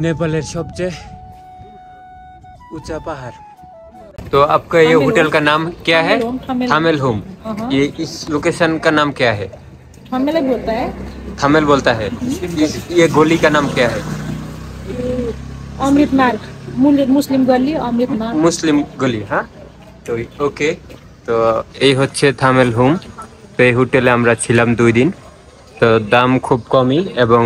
नेपाल सबसे ऊंचा पहाड़। तो आपका ये होटल का नाम क्या है? थामेल होम। ये इस लोकेशन का नाम क्या है? थामेल बोलता है। थामेल बोलता है। ये गोली का नाम क्या है? अमृत मार्ग, मुस्लिम गली अमृत मार्ग। मुस्लिम गली। हाँ, তো ওকে। তো এই হচ্ছে থামেল হোম। তো এই হোটেলে আমরা ছিলাম 2 দিন। তো দাম খুব কমই এবং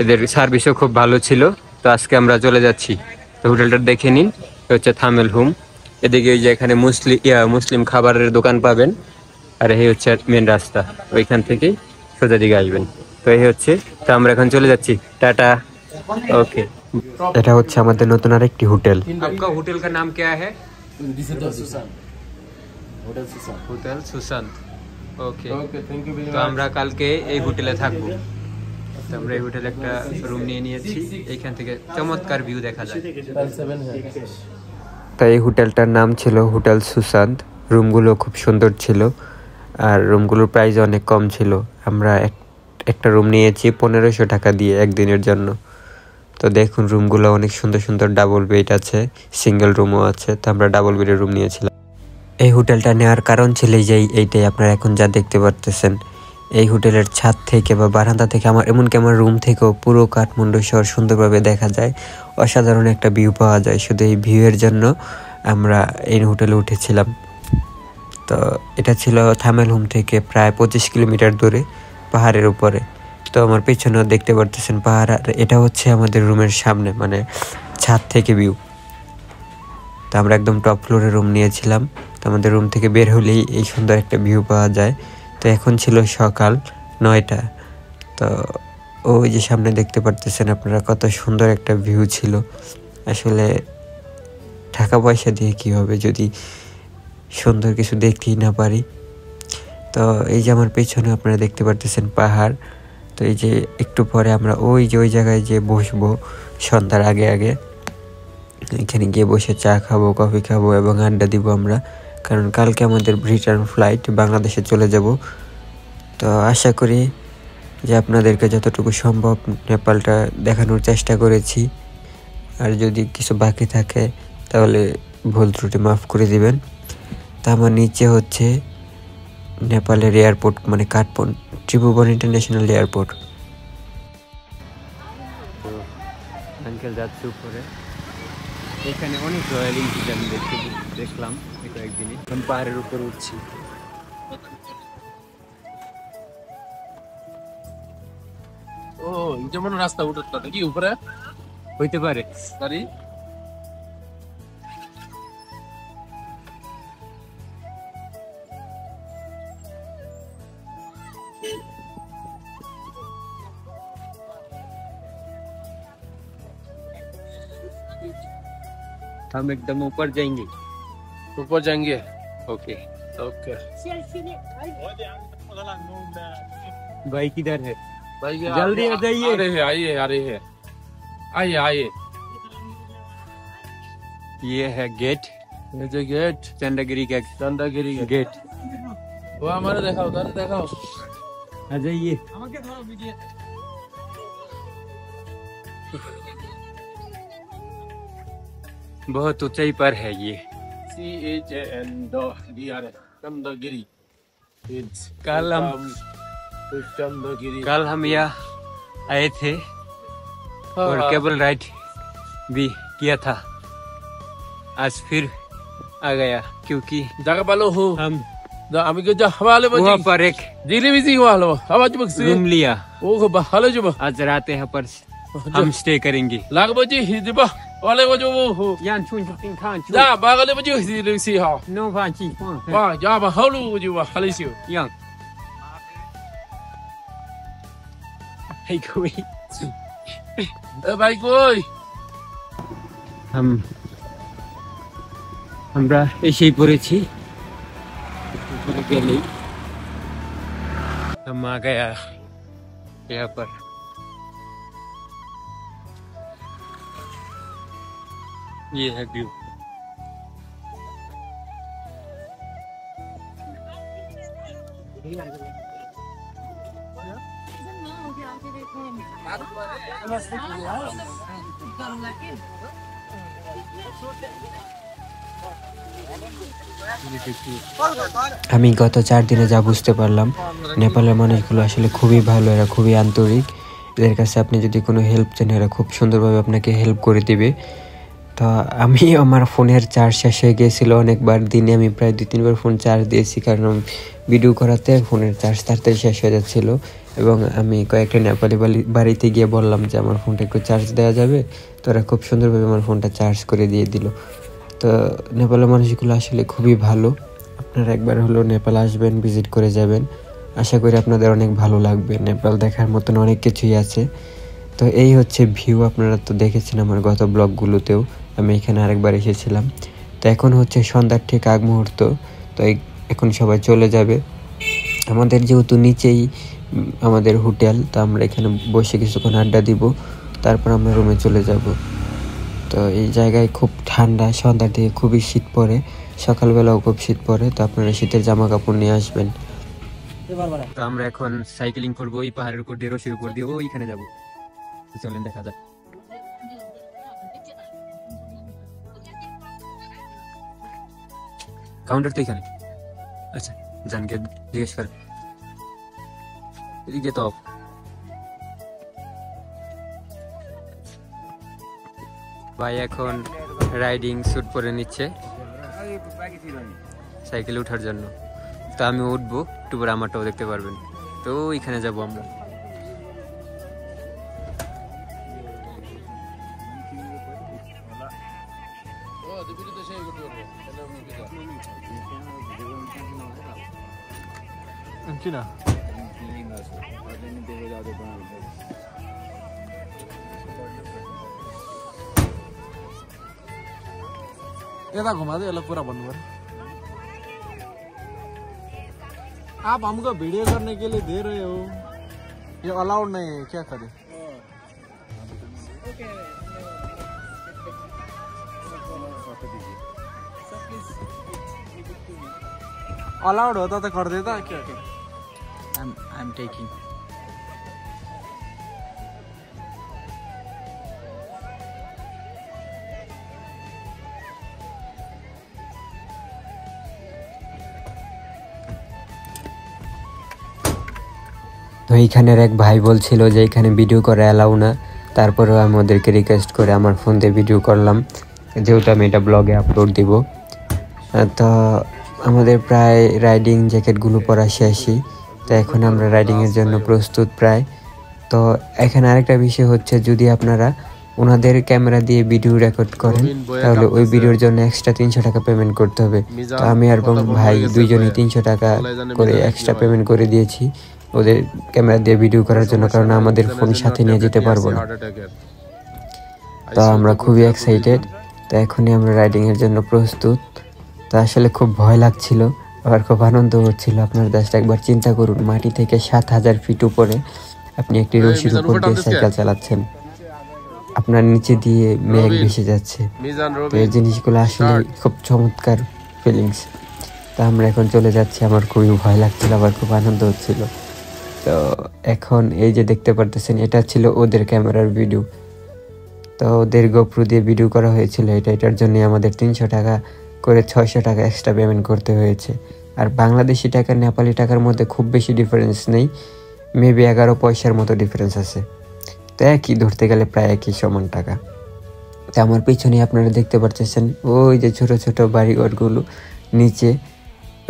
এদের সার্ভিসও খুব ভালো ছিল। তো আজকে আমরা চলে যাচ্ছি। তো হোটেলটা দেখে নিন। এটা হচ্ছে থামেল হোম। এদিকে ওই যে এখানে মুসলিম খাবারের দোকান পাবেন। আর এই হচ্ছে মেন রাস্তা, ওইখান থেকেই সোজা দিকে আসবেন। তো এই হচ্ছে, তো আমরা এখন চলে যাচ্ছি। টাটা। ওকে। এটা হচ্ছে আমাদের নতুন আরেকটি হোটেল। आपका होटल का नाम क्या है? Hotel Sushant. Okay okay, thank you very much. তো আমরা কালকে এই হোটেলে থাকবো। তো আমরা এই হোটেলে একটা রুম নিয়ে নিয়েছি, এইখান থেকে চমৎকার ভিউ দেখা যায়। তাই এই হোটেলটার নাম ছিল হোটেল সুশান্ত। রুমগুলো খুব সুন্দর ছিল আর রুমগুলোর প্রাইস অনেক কম ছিল। আমরা একটা রুম নিয়েছি 1500 টাকা দিয়ে একদিনের জন্য। তো দেখুন রুমগুলো অনেক সুন্দর সুন্দর, ডাবল বেড আছে, সিঙ্গেল রুমও আছে। তো আমরা ডাবল বেডের রুম নিয়েছিলাম। এই হোটেলটা নেওয়ার কারণ ছিল যে এইটাই, আপনারা এখন যা দেখতে পারতেছেন। এই হোটেলের ছাদ থেকে বা বারান্দা থেকে এমনকি আমার রুম থেকেও পুরো কাঠমান্ডু শহর সুন্দরভাবে দেখা যায়। অসাধারণ একটা ভিউ পাওয়া যায়। শুধু এই ভিউয়ের জন্য আমরা এই হোটেলে উঠেছিলাম। তো এটা ছিল থামেল হোম থেকে প্রায় 25 কিলোমিটার দূরে, পাহাড়ের উপরে। তো আমার পেছনেও দেখতে পারতেছেন পাহাড়, আর এটা হচ্ছে আমাদের রুমের সামনে, মানে ছাদ থেকে ভিউ। তো আমরা একদম টপ ফ্লোরে রুম নিয়েছিলাম। তো আমাদের রুম থেকে বের হলেই এই সুন্দর একটা ভিউ পাওয়া যায়। তো এখন ছিল সকাল 9টা। তো ওই যে সামনে দেখতে পারতেছেন আপনারা, কত সুন্দর একটা ভিউ ছিল। আসলে টাকা পয়সা দিয়ে কি হবে যদি সুন্দর কিছু দেখতেই না পারি। তো এই যে আমার পেছনে আপনারা দেখতে পারতেছেন পাহাড়। তো এই যে একটু পরে আমরা ওই জায়গায় যে বসবো সন্ধ্যার আগে আগে, এখানে গিয়ে বসে চা খাবো, কফি খাবো এবং আড্ডা দিব আমরা। কারণ কালকে আমাদের রিটার্ন ফ্লাইট, বাংলাদেশে চলে যাব। তো আশা করি যে আপনাদেরকে যতটুকু সম্ভব নেপালটা দেখানোর চেষ্টা করেছি। আর যদি কিছু বাকি থাকে তাহলে ভুল ত্রুটি মাফ করে দিবেন। তা আমার নিচে হচ্ছে নেপালের এয়ারপোর্ট, মানে কাঠমান্ডু ত্রিভুবন ইন্টারন্যাশনাল এয়ারপোর্ট। তো আঙ্কেল যাচ্ছে উপরে। এখানে অনেক রয়্যাল এনফিল্ড আমি দেখলাম কয়েকদিনই। আমি পাহাড়ের উপরে উঠছি। ও যেমন রাস্তা উঠে কি উপরে হইতে পারে গাড়ি। हम एकदम ऊपर जाएंगे। Okay okay. भाई किधर है? भाई जल्दी आ जाइए। आ रहे हैं आइए। ये है गेट, ये जो गेट चंद्रगिरी का गेट। वो हमारे देखा उधर देखा। आ जाइए। बहुत ऊंचाई पर है ये। चंद्रगिरी। कल हम यहाँ आए थे और केबल राइड भी किया था। आज फिर आ गया क्योंकि जगह पालो हो हम আমি কে যা হাওয়ালে বজি वहाँ पर एक জিলি বিজি হাওয়ালো আওয়াজ বক্সি रूम लिया। ও হালো জব आज रात यहाँ पर हम स्टे करेंगे। লাগ বজি হিজবা ওলে বজো হো यान छुन छुन खान छुन যা বাগলে বজি হিজলি সি হাও नो भांची বা যা বা হালো বজি বা হালিসি yang hey कोई এ ভাই কই আমরা এসেই পড়েছি। हम आ गया यहाँ पर। ये है व्यू। আমি গত 4 দিনে যা বুঝতে পারলাম, নেপালের মানুষগুলো আসলে খুবই ভালো, এরা খুবই আন্তরিক। এদের কাছে আপনি যদি কোনো হেল্প চান, এরা খুব সুন্দরভাবে আপনাকে হেল্প করে দিবে। তো আমি আমার ফোনের চার্জ শেষ হয়ে গিয়েছিলো অনেকবার, দিনে আমি প্রায় 2-3 বার ফোন চার্জ দিয়েছি, কারণ ভিডিও করাতে ফোনের চার্জ তাড়াতাড়ি শেষ হয়ে যাচ্ছিলো। এবং আমি কয়েকটা নেপালি বাড়িতে গিয়ে বললাম যে আমার ফোনটা একটু চার্জ দেওয়া যাবে, তো ওরা খুব সুন্দরভাবে আমার ফোনটা চার্জ করে দিয়ে দিল। তো নেপালের মানুষগুলো আসলে খুবই ভালো। আপনারা একবার হলো নেপাল আসবেন, ভিজিট করে যাবেন, আশা করি আপনাদের অনেক ভালো লাগবে। নেপাল দেখার মতন অনেক কিছুই আছে। তো এই হচ্ছে ভিউ, আপনারা তো দেখেছেন আমার গত ব্লগগুলোতেও, আমি এখানে আরেকবার এসেছিলাম। তো এখন হচ্ছে সন্ধ্যার ঠিক আগ মুহূর্ত, তো এখন সবাই চলে যাবে। আমাদের যেহেতু নিচেই আমাদের হোটেল, তো আমরা এখানে বসে কিছুক্ষণ আড্ডা দিব, তারপর আমরা রুমে চলে যাব। তো এই জায়গায় খুব ঠান্ডা, সন্ধ্যার দিকে খুবই শীত পড়ে, সকালবেলাও খুব শীত পড়ে, তো আপনারা শীতের জামা কাপড় নিয়ে আসবেন। তো আমরা এখন সাইক্লিং করবো ওই পাহাড়ের উপর দিয়ে, রশির উপর দিয়ে ওইখানে যাবো। চলেন দেখা যাক। কাউন্টার তো এখানে। আচ্ছা জানকে জিজ্ঞেস কর, এদিকে তো ভাই এখন রাইডিং স্যুট পরে নিচ্ছে সাইকেলে ওঠার জন্য। তো আমি উঠবো, একটু পরে আমারটাও দেখতে পারবেন। তো ওইখানে যাবো আমরা। কিনা ये घुमा दो, ये लोग पूरा बंद कर। आप हमको वीडियो करने के लिए दे रहे हो, ये अलाउड नहीं है, क्या करें? अलाउड होता तो कर देता, क्या? I'm taking. তো এইখানের এক ভাই বলছিল যে এখানে ভিডিও করা অ্যালাউ না, তারপরেও আমি ওদেরকে রিকোয়েস্ট করে আমার ফোন দিয়ে ভিডিও করলাম, যেহেতু আমি এটা ব্লগে আপলোড দিব। তো আমাদের প্রায় রাইডিং জ্যাকেটগুলো পরা শেষই, তো এখন আমরা রাইডিংয়ের জন্য প্রস্তুত প্রায়। তো এখানে আরেকটা বিষয় হচ্ছে, যদি আপনারা ওনাদের ক্যামেরা দিয়ে ভিডিও রেকর্ড করেন, তাহলে ওই ভিডিওর জন্য এক্সট্রা 300 টাকা পেমেন্ট করতে হবে। তো আমি আর ভাই দুইজনই 300 টাকা করে এক্সট্রা পেমেন্ট করে দিয়েছি ওদের ক্যামেরা দিয়ে ভিডিও করার জন্য, কারণ আমাদের ফোন সাথে নিয়ে যেতে পারবো না। তো আমরা খুবই এক্সাইটেড। তো এখনই আমরা রাইডিংয়ের জন্য প্রস্তুত। তো আসলে খুব ভয় লাগছিল, আবার খুব আনন্দ হচ্ছিল। আপনার জাস্ট একবার চিন্তা করুন, মাটি থেকে 7000 ফিট উপরে আপনি একটি রশির উপর দিয়ে সাইকেল চালাচ্ছেন, আপনার নিচে দিয়ে মেঘ ভেসে যাচ্ছে। তো এই জিনিসগুলো আসলে খুব চমৎকার ফিলিংস। তো আমরা এখন চলে যাচ্ছি, আমার খুবই ভয় লাগছিল, আবার খুব আনন্দ হচ্ছিল। তো এখন এই যে দেখতে পারতেছেন, এটা ছিল ওদের ক্যামেরার ভিডিও। তো ওদের গোপ্রো দিয়ে ভিডিও করা হয়েছিল, এটার জন্য আমাদের 300 টাকা করে 600 টাকা এক্সট্রা পেমেন্ট করতে হয়েছে। আর বাংলাদেশি টাকা নেপালি টাকার মধ্যে খুব বেশি ডিফারেন্স নেই, মেবি 11 পয়সার মতো ডিফারেন্স আছে। তো একই ধরতে গেলে প্রায় একই সমান টাকা। তো আমার পিছনে আপনারা দেখতে পাচ্ছেন ওই যে ছোট ছোট বাড়িঘরগুলো নিচে,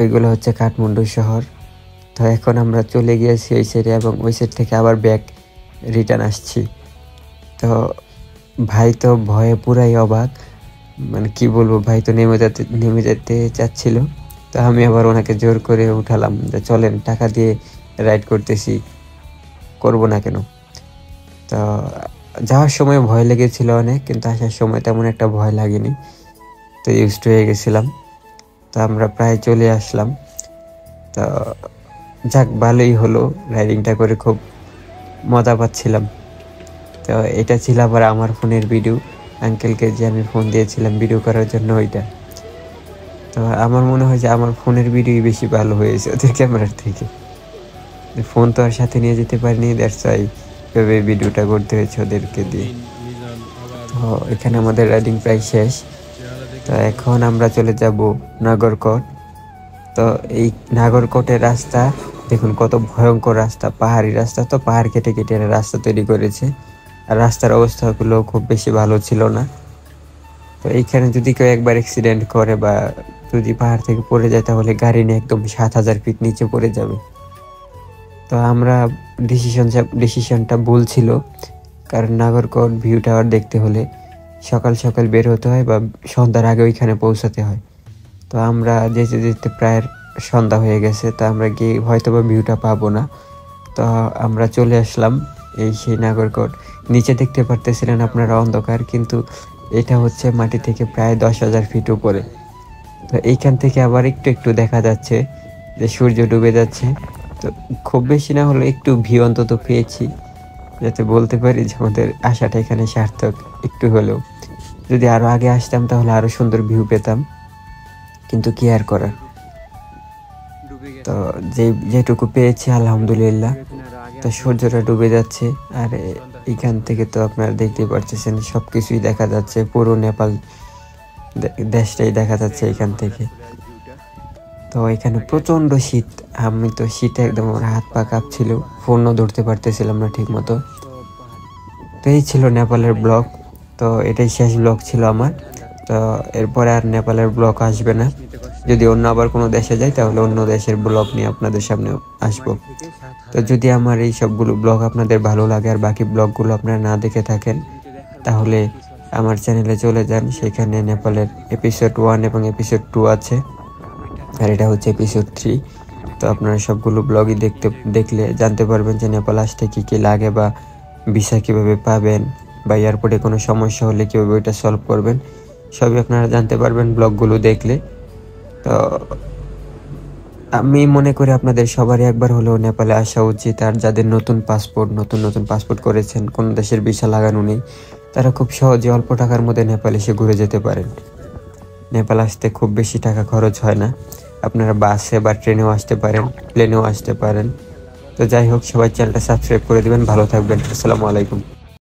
ওইগুলো হচ্ছে কাঠমান্ডু শহর। তো এখন আমরা চলে গিয়েছি ওই সাইডে, এবং ওই সাইড থেকে আবার ব্যাক রিটার্ন আসছি। তো ভাই তো ভয়ে পুরাই অবাক, মানে কি বলবো, ভাই তো নেমে যেতে চাচ্ছিল। তো আমি আবার ওনাকে জোর করে উঠালাম যে চলেন, টাকা দিয়ে রাইড করতেছি, করবো না কেন। তো যাওয়ার সময় ভয় লেগেছিল অনেক, কিন্তু আসার সময় তেমন একটা ভয় লাগেনি, তো ইউজড হয়ে গেছিলাম। তো আমরা প্রায় চলে আসলাম। তো যাক, ভালোই হলো, রাইডিংটা করে খুব মজা পাচ্ছিলাম। তো এটা ছিল আবার আমার ফোনের ভিডিও, আঙ্কেলকে যে আমি ফোন দিয়েছিলাম ভিডিও করার জন্য ওইটা। তো আমার মনে হয় যে আমার ফোনের ভিডিও বেশি ভালো হয়েছে ওদের ক্যামেরার থেকে। ফোন তো আর সাথে নিয়ে যেতে পারিনি, দ্যাটস ওয়াই এভাবে ভিডিওটা করতে হয়েছে ওদেরকে দিয়ে। তো এখানে আমাদের রাইডিং প্রায় শেষ। তো এখন আমরা চলে যাব নাগরকোট। তো এই নাগরকোটের রাস্তা দেখুন কত ভয়ঙ্কর রাস্তা, পাহাড়ি রাস্তা, তো পাহাড় কেটে কেটে এরা রাস্তা তৈরি করেছে। আর রাস্তার অবস্থাগুলো খুব বেশি ভালো ছিল না। তো এইখানে যদি কেউ একবার অ্যাক্সিডেন্ট করে বা যদি পাহাড় থেকে পড়ে যায় তাহলে গাড়ি নিয়ে একদম 7,000 ফিট নিচে পড়ে যাবে। তো আমরা ডিসিশনটা ভুল ছিল, কারণ নাগরকোট ভিউ টাওয়ার দেখতে হলে সকাল সকাল বের হতে হয় বা সন্ধ্যার আগে ওইখানে পৌঁছাতে হয়। তো আমরা যেতে যেতে প্রায় সন্ধ্যা হয়ে গেছে, তো আমরা গিয়ে হয়তো বা ভিউটা পাবো না। তো আমরা চলে আসলাম এই সেই নাগরকোট। নিচে দেখতে পারতেছিলেন আপনারা অন্ধকার, কিন্তু এটা হচ্ছে মাটি থেকে প্রায় 10,000 ফিট উপরে। তো এইখান থেকে আবার একটু একটু দেখা যাচ্ছে যে সূর্য ডুবে যাচ্ছে। তো খুব বেশি না হলে একটু ভিউ অন্তত পেয়েছি, যাতে বলতে পারি যে আমাদের আশাটা এখানে সার্থক একটু হলেও। যদি আরো আগে আসতাম তাহলে আরো সুন্দর ভিউ পেতাম, কিন্তু কি আর করার। তো যেটুকু পেয়েছি আলহামদুলিল্লাহ। তো সূর্যটা ডুবে যাচ্ছে, আর এখান থেকে তো আপনারা দেখতে পারতেছেন সবকিছুই দেখা যাচ্ছে, পুরো নেপাল দেশটাই দেখা যাচ্ছে এখান থেকে। তো এখানে প্রচন্ড শীত, আমি তো শীতে একদম আমার হাত পা কাঁপছিল, ফোনও ধরতে পারতেছিলাম না ঠিক মতো। তো এই ছিল নেপালের ব্লগ। তো এটাই শেষ ব্লগ ছিল আমার। তো এরপরে আর নেপালের ব্লগ আসবে না। যদি অন্য আবার কোনো দেশে যাই তাহলে অন্য দেশের ব্লগ নিয়ে আপনাদের সামনে আসবো। তো যদি আমার এই সবগুলো ব্লগ আপনাদের ভালো লাগে আর বাকি ব্লগগুলো আপনারা না দেখে থাকেন, তাহলে আমার চ্যানেলে চলে যান। সেখানে নেপালের এপিসোড 1 এবং এপিসোড 2 আছে, আর এটা হচ্ছে এপিসোড 3। তো আপনারা সবগুলো ব্লগই দেখলে জানতে পারবেন যে নেপাল আসতে কী কী লাগে, বা ভিসা কীভাবে পাবেন, বা এয়ারপোর্টে কোনো সমস্যা হলে কীভাবে ওইটা সলভ করবেন, সবই আপনারা জানতে পারবেন ব্লগগুলো দেখলে। তো আমি মনে করি আপনাদের সবারই একবার হলেও নেপালে আসা উচিত। আর যাদের নতুন পাসপোর্ট করেছেন, কোনো দেশের ভিসা লাগানো নেই, তারা খুব সহজে অল্প টাকার মধ্যে নেপাল এসে ঘুরে যেতে পারেন। নেপাল আসতে খুব বেশি টাকা খরচ হয় না। আপনারা বাসে বা ট্রেনেও আসতে পারেন, প্লেনেও আসতে পারেন। তো যাই হোক, সবাই চ্যানেলটা সাবস্ক্রাইব করে দিবেন। ভালো থাকবেন। আসসালামু আলাইকুম।